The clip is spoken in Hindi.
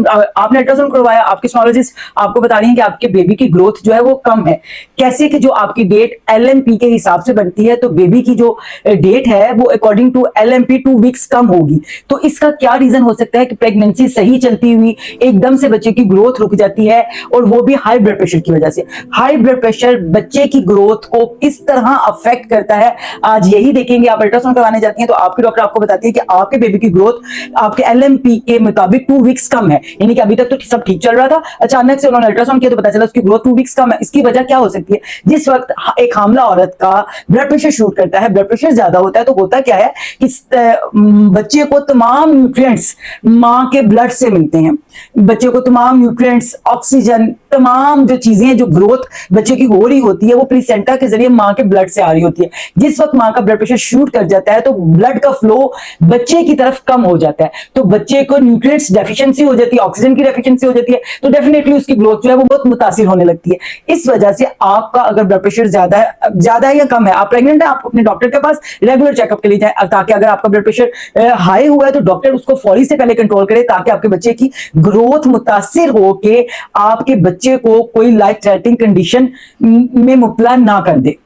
आपने अल्ट्रासाउंड करवाया, आपके सोनोलॉजिस्ट आपको बता रही है कि आपके बेबी की ग्रोथ जो है वो कम है। कैसे कि जो आपकी डेट LMP के हिसाब से बनती है, तो बेबी की जो डेट है वो अकॉर्डिंग टू LMP 2 वीक्स कम होगी। तो इसका क्या रीजन हो सकता है कि प्रेगनेंसी सही चलती हुई एकदम से बच्चे की ग्रोथ रुक जाती है, और वो भी हाई ब्लड प्रेशर की वजह से। हाई ब्लड प्रेशर बच्चे की ग्रोथ को किस तरह अफेक्ट करता है, आज यही देखेंगे। आप अल्ट्रासाउंड करवाने जाती हैं तो आपकी डॉक्टर आपको बताती है कि आपके बेबी की ग्रोथ आपके LMP के मुताबिक 2 वीक्स कम है, यानी कि अभी तक तो सब ठीक चल रहा था, अचानक से उन्होंने अल्ट्रासाउंड किया तो पता चला उसकी ग्रोथ 2 वीक्स कम है। इसकी वजह क्या हो सकती है? जिस वक्त एक हामला औरत का ब्लड प्रेशर शूट करता है, ब्लड प्रेशर ज्यादा होता है, तो होता क्या है कि बच्चे को तमाम न्यूट्रिएंट्स मां के ब्लड से मिलते हैं। बच्चे को तमाम न्यूट्रिएंट्स, ऑक्सीजन, तमाम जो चीजें, जो ग्रोथ बच्चे की हो रही होती है वो प्लीसेंटा के जरिए मां के ब्लड से आ रही होती है। जिस वक्त मां का ब्लड प्रेशर शूट कर जाता है तो ब्लड का फ्लो बच्चे की तरफ कम हो जाता है, तो बच्चे को न्यूट्रिएंट्स डेफिशिएंसी हो जाती है, ऑक्सीजन की डेफिशिएंसी हो जाती है, तो डेफिनेटली उसकी ग्रोथ जो है वो बहुत मुतासिर होने लगती है। इस वजह से आपका अगर ब्लड प्रेशर ज्यादा है या कम है, आप प्रेग्नेंट है, आप अपने डॉक्टर के पास रेगुलर चेकअप के लिए जाए, ताकि अगर आपका ब्लड प्रेशर हाई हुआ है तो डॉक्टर उसको फौरी से पहले कंट्रोल करे, ताकि आपके बच्चे की ग्रोथ मुतासिर हो के आपके बच्चे को कोई लाइफ थ्रेटनिंग कंडीशन में मुब्तला ना कर दे।